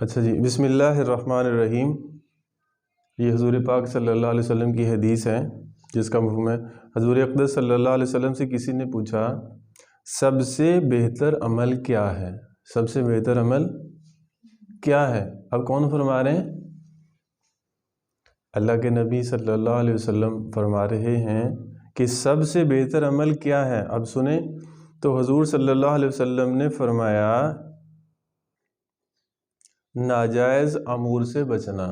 اچھا جی، بسم اللہ الرحمن الرحیم۔ یہ حضور پاک صلی اللہ علیہ وسلم کی حدیث ہے جس کا مفہوم ہے، حضور اقدس صلی اللہ علیہ وسلم سے کسی نے پوچھا سب سے بہتر عمل کیا ہے؟ سب سے بہتر عمل کیا ہے؟ اب کون فرما رہے ہیں؟ اللہ کے نبی صلی اللہ علیہ وسلم فرما رہے ہیں کہ سب سے بہتر عمل کیا ہے۔ اب سنیں تو حضور صلی اللہ علیہ وسلم نے فرمایا ناجائز امور سے بچنا،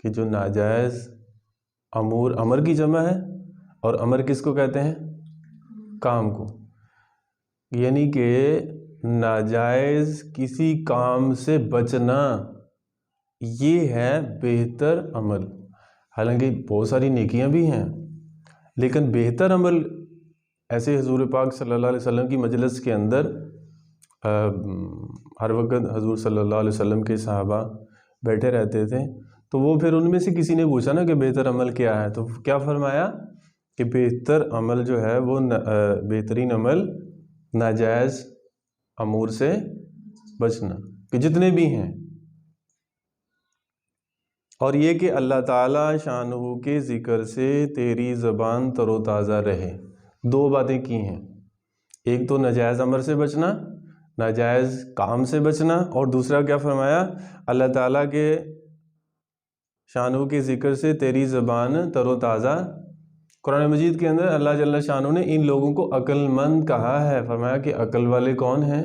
کہ جو ناجائز امور، امر کی جمع ہے، اور امر کس کو کہتے ہیں؟ کام کو، یعنی کہ ناجائز کسی کام سے بچنا، یہ ہے بہتر عمل۔ حالانکہ بہت ساری نیکیاں بھی ہیں، لیکن بہتر عمل ایسے حضور پاک صلی اللہ علیہ وسلم کی مجلس کے اندر ہر وقت حضور صلی اللہ علیہ وسلم کے صحابہ بیٹھے رہتے تھے، تو وہ پھر ان میں سے کسی نے پوچھا نا کہ بہتر عمل کیا ہے، تو کیا فرمایا کہ بہتر عمل جو ہے وہ بہترین عمل ناجائز امور سے بچنا، کہ جتنے بھی ہیں، اور یہ کہ اللہ تعالیٰ شانہ کے ذکر سے تیری زبان تر و تازہ رہے۔ دو باتیں کی ہیں، ایک تو ناجائز امر سے بچنا، ناجائز کام سے بچنا، اور دوسرا کیا فرمایا؟ اللہ تعالیٰ کے شانہ کے ذکر سے تیری زبان تر و تازہ۔ قرآن مجید کے اندر اللہ جل شانہ نے ان لوگوں کو عقل مند کہا ہے، فرمایا کہ عقل والے کون ہیں؟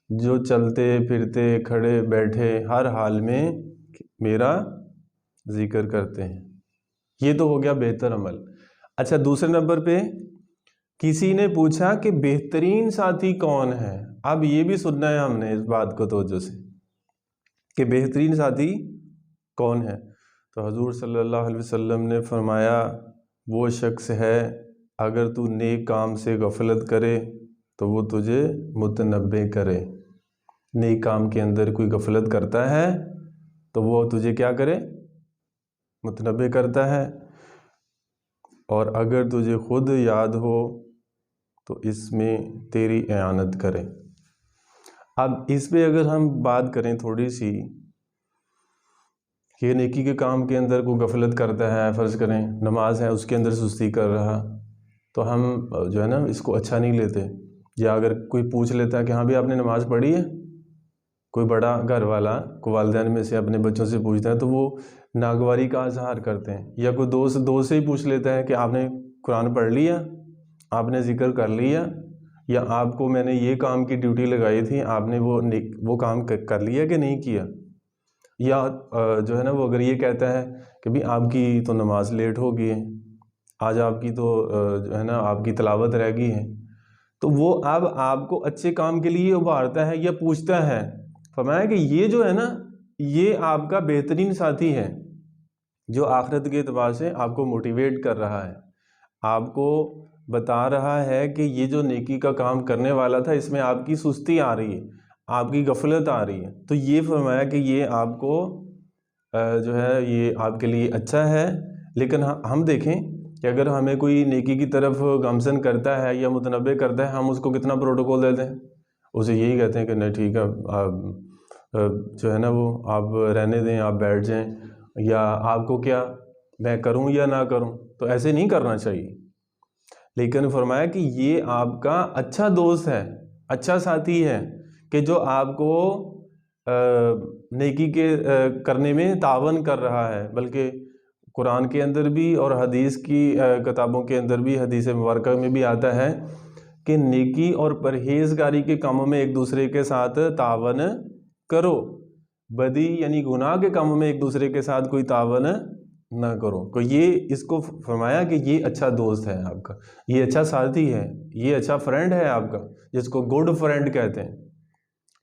جو چلتے پھرتے کھڑے بیٹھے ہر حال میں میرا ذکر کرتے ہیں۔ یہ تو ہو گیا بہتر عمل۔ اچھا، دوسرے نمبر پہ کسی نے پوچھا کہ بہترین ساتھی کون ہے؟ اب یہ بھی سننا ہے ہم نے اس بات کو توجہ سے کہ بہترین ساتھی کون ہے؟ تو حضور صلی اللہ علیہ وسلم نے فرمایا وہ شخص ہے اگر تو نیک کام سے غفلت کرے تو وہ تجھے متنبہ کرے۔ نیک کام کے اندر کوئی غفلت کرتا ہے تو وہ تجھے کیا کرے؟ متنبہ کرتا ہے، اور اگر تجھے خود یاد ہو تو اس میں تیری اعانت کرے۔ اب اس پہ اگر ہم بات کریں تھوڑی سی کہ نیکی کے کام کے اندر کوئی غفلت کرتا ہے، فرض کریں نماز ہے اس کے اندر سستی کر رہا، تو ہم جو ہے نا اس کو اچھا نہیں لیتے۔ یا اگر کوئی پوچھ لیتا ہے کہ ہاں بھی آپ نے نماز پڑھی ہے، کوئی بڑا گھر والا کو والدین میں سے اپنے بچوں سے پوچھتا ہے تو وہ ناگواری کا اظہار کرتے ہیں۔ یا کوئی دوست سے ہی پوچھ لیتا ہے کہ آپ نے قرآن پڑھ لیا، آپ نے ذکر کر لیا، یا آپ کو میں نے یہ کام کی ڈیوٹی لگائی تھی، آپ نے وہ کام کر لیا کہ نہیں کیا۔ یا جو ہے نا وہ اگر یہ کہتا ہے کہ بھی آپ کی تو نماز لیٹ ہو گئی ہے، آج آپ کی تو جو ہے نا آپ کی تلاوت رہ گئی ہے، تو وہ اب آپ کو اچھے کام کے لیے ابھارتا ہے یا پوچھتا ہے۔ فرمایا کہ یہ جو ہے نا یہ آپ کا بہترین ساتھی ہے جو آخرت کے اعتبار سے آپ کو موٹیویٹ کر رہا ہے، آپ کو بتا رہا ہے کہ یہ جو نیکی کا کام کرنے والا تھا اس میں آپ کی سستی آ رہی ہے، آپ کی غفلت آ رہی ہے، تو یہ فرمایا کہ یہ آپ کو جو ہے یہ آپ کے لیے اچھا ہے۔ لیکن ہم دیکھیں کہ اگر ہمیں کوئی نیکی کی طرف گامزن کرتا ہے یا متنبہ کرتا ہے، ہم اس کو کتنا پروٹوکول دیتے ہیں؟ اسے یہی کہتے ہیں کہ نہیں ٹھیک ہے، آپ جو ہے نا وہ آپ رہنے دیں، آپ بیٹھ جائیں، یا آپ کو کیا میں کروں یا نہ کروں، تو ایسے نہیں کرنا چاہیے۔ لیکن فرمایا کہ یہ آپ کا اچھا دوست ہے، اچھا ساتھی ہے کہ جو آپ کو نیکی کے کرنے میں تعاون کر رہا ہے۔ بلکہ قرآن کے اندر بھی اور حدیث کی کتابوں کے اندر بھی، حدیث مبارکہ میں بھی آتا ہے کہ نیکی اور پرہیزگاری کے کاموں میں ایک دوسرے کے ساتھ تعاون کرو، بدی یعنی گناہ کے کاموں میں ایک دوسرے کے ساتھ کوئی تعاون نہ کرو۔ تو یہ اس کو فرمایا کہ یہ اچھا دوست ہے آپ کا، یہ اچھا ساتھی ہے، یہ اچھا فرینڈ ہے آپ کا، جس کو گڈ فرینڈ کہتے ہیں۔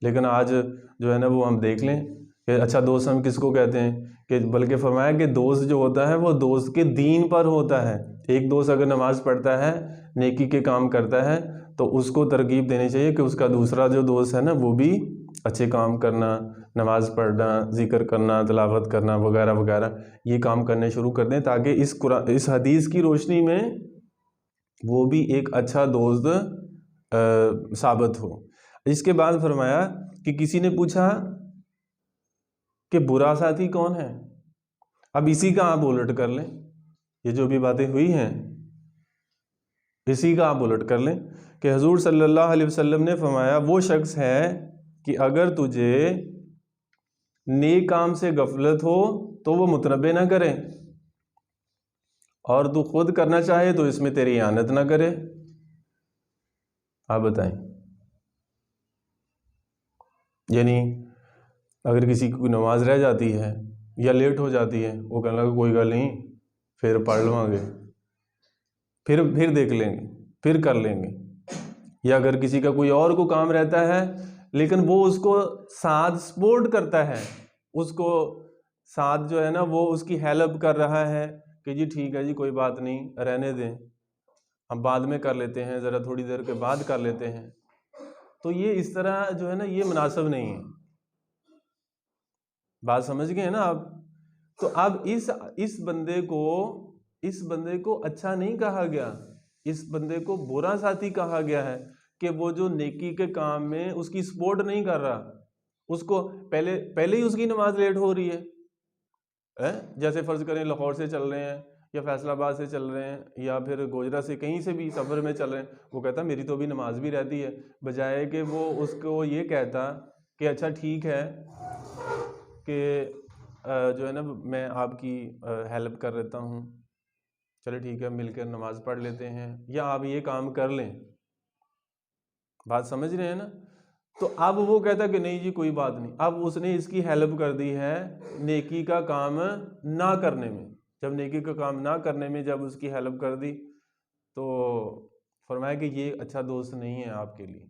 لیکن آج جو ہے نا وہ ہم دیکھ لیں کہ اچھا دوست ہم کس کو کہتے ہیں، کہ بلکہ فرمایا کہ دوست جو ہوتا ہے وہ دوست کے دین پر ہوتا ہے۔ ایک دوست اگر نماز پڑھتا ہے، نیکی کے کام کرتا ہے، تو اس کو ترغیب دینی چاہیے کہ اس کا دوسرا جو دوست ہے نا وہ بھی اچھے کام کرنا، نماز پڑھنا، ذکر کرنا، تلاوت کرنا وغیرہ وغیرہ یہ کام کرنے شروع کر دیں، تاکہ اس حدیث کی روشنی میں وہ بھی ایک اچھا دوست ثابت ہو۔ اس کے بعد فرمایا کہ کسی نے پوچھا کہ برا ساتھی کون ہے. اب اسی کا آپ الٹ کر لیں، یہ جو بھی باتیں ہوئی ہیں اسی کا آپ الٹ کر لیں کہ حضور صلی اللہ علیہ وسلم نے فرمایا وہ شخص ہے کہ اگر تجھے نیک کام سے غفلت ہو تو وہ متنبہ نہ کرے، اور تو خود کرنا چاہے تو اس میں تیری اعانت نہ کرے. آپ بتائیں، یعنی اگر کسی کی کوئی نماز رہ جاتی ہے یا لیٹ ہو جاتی ہے، وہ کہنے لگا کوئی گل نہیں، پھر پڑھ لوں گے، پھر دیکھ لیں گے، پھر کر لیں گے. یا اگر کسی کا کوئی اور کو کام رہتا ہے لیکن وہ اس کو ساتھ سپورٹ کرتا ہے، اس کو ساتھ جو ہے نا وہ اس کی ہیلپ کر رہا ہے کہ جی ٹھیک ہے جی کوئی بات نہیں، رہنے دیں، ہم بعد میں کر لیتے ہیں، ذرا تھوڑی دیر کے بعد کر لیتے ہیں، تو یہ اس طرح جو ہے نا یہ مناسب نہیں ہے. بات سمجھ گئے ہیں نا آپ؟ تو اب اس بندے کو اچھا نہیں کہا گیا، اس بندے کو برا ساتھی کہا گیا ہے کہ وہ جو نیکی کے کام میں اس کی سپورٹ نہیں کر رہا، اس کو پہلے ہی اس کی نماز لیٹ ہو رہی ہے. جیسے فرض کریں لاہور سے چل رہے ہیں یا فیصل آباد سے چل رہے ہیں یا پھر گوجرا سے کہیں سے بھی سفر میں چل رہے ہیں، وہ کہتا میری تو بھی نماز بھی رہتی ہے، بجائے کہ وہ اس کو یہ کہتا کہ اچھا ٹھیک ہے کہ جو ہے نا میں آپ کی ہیلپ کر لیتا ہوں، چلے ٹھیک ہے مل کر نماز پڑھ لیتے ہیں، یا آپ یہ کام کر لیں. بات سمجھ رہے ہیں نا؟ تو اب وہ کہتا کہ نہیں جی کوئی بات نہیں، اب اس نے اس کی ہیلپ کر دی ہے نیکی کا کام نہ کرنے میں. جب نیکی کا کام نہ کرنے میں جب اس کی ہیلپ کر دی تو فرمایا کہ یہ اچھا دوست نہیں ہے آپ کے لیے.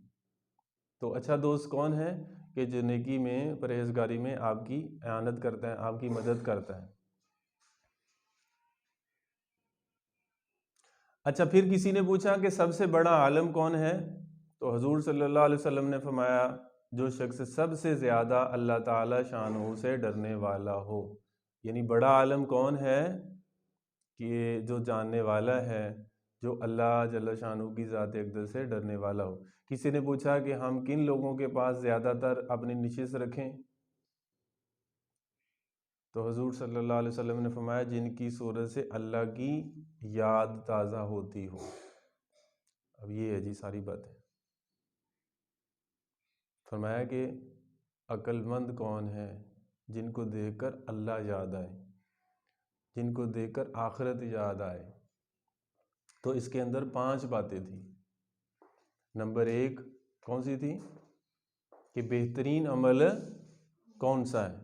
تو اچھا دوست کون ہے؟ کہ جو نیکی میں پرہیزگاری میں آپ کی اعانت کرتا ہے، آپ کی مدد کرتا ہے. اچھا پھر کسی نے پوچھا کہ سب سے بڑا عالم کون ہے؟ تو حضور صلی اللہ علیہ وسلم نے فرمایا جو شخص سب سے زیادہ اللہ تعالی شانہ سے ڈرنے والا ہو. یعنی بڑا عالم کون ہے؟ کہ جو جاننے والا ہے، جو اللہ جل شانہ کی ذات اقدس سے ڈرنے والا ہو. کسی نے پوچھا کہ ہم کن لوگوں کے پاس زیادہ تر اپنی نشست رکھیں؟ تو حضور صلی اللہ علیہ وسلم نے فرمایا جن کی صورت سے اللہ کی یاد تازہ ہوتی ہو. اب یہ ہے جی ساری باتیں. فرمایا کہ عقل مند کون ہے؟ جن کو دیکھ کر اللہ یاد آئے، جن کو دیکھ کر آخرت یاد آئے. تو اس کے اندر 5 باتیں تھیں. نمبر 1 کون سی تھی؟ کہ بہترین عمل کون سا ہے؟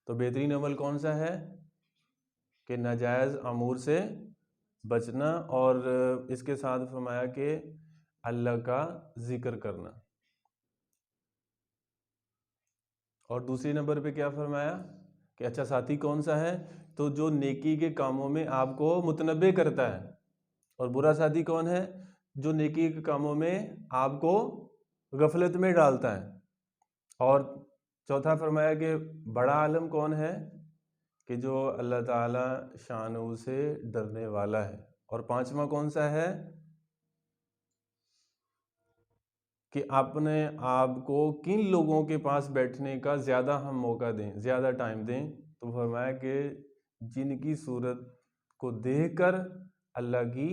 تو بہترین عمل کون سا ہے؟ کہ ناجائز امور سے بچنا، اور اس کے ساتھ فرمایا کہ اللہ کا ذکر کرنا. اور دوسری نمبر پہ کیا فرمایا؟ کہ اچھا ساتھی کون سا ہے؟ تو جو نیکی کے کاموں میں آپ کو متنبہ کرتا ہے. اور برا ساتھی کون ہے؟ جو نیکی کے کاموں میں آپ کو غفلت میں ڈالتا ہے. اور چوتھا فرمایا کہ بڑا عالم کون ہے؟ کہ جو اللہ تعالی شانہ سے ڈرنے والا ہے. اور 5واں کون سا ہے؟ کہ اپنے آپ کو کن لوگوں کے پاس بیٹھنے کا زیادہ ہم موقع دیں، زیادہ ٹائم دیں. تو فرمایا کہ جن کی صورت کو دیکھ کر اللہ کی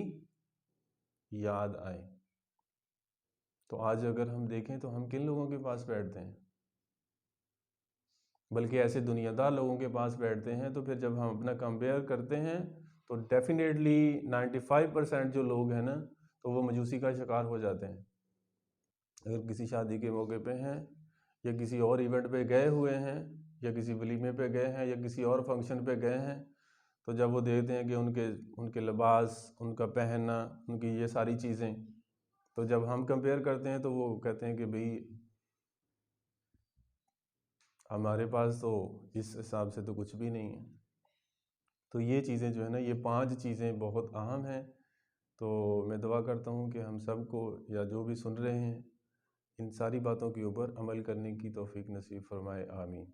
یاد آئے. تو آج اگر ہم دیکھیں تو ہم کن لوگوں کے پاس بیٹھتے ہیں؟ بلکہ ایسے دنیا دار لوگوں کے پاس بیٹھتے ہیں. تو پھر جب ہم اپنا کمپیئر کرتے ہیں تو ڈیفینیٹلی 95% جو لوگ ہیں نا تو وہ مجوسی کا شکار ہو جاتے ہیں. اگر کسی شادی کے موقع پہ ہیں یا کسی اور ایونٹ پہ گئے ہوئے ہیں یا کسی ولیمے پہ گئے ہیں یا کسی اور فنکشن پہ گئے ہیں، تو جب وہ دیکھتے ہیں کہ ان کے لباس، ان کا پہننا، ان کی یہ ساری چیزیں، تو جب ہم کمپیئر کرتے ہیں تو وہ کہتے ہیں کہ بھئی ہمارے پاس تو اس حساب سے تو کچھ بھی نہیں ہے. تو یہ چیزیں جو ہے نا یہ 5 چیزیں بہت اہم ہیں. تو میں دعا کرتا ہوں کہ ہم سب کو یا جو بھی سن رہے ہیں ان ساری باتوں کے اوپر عمل کرنے کی توفیق نصیب فرمائے. آمین.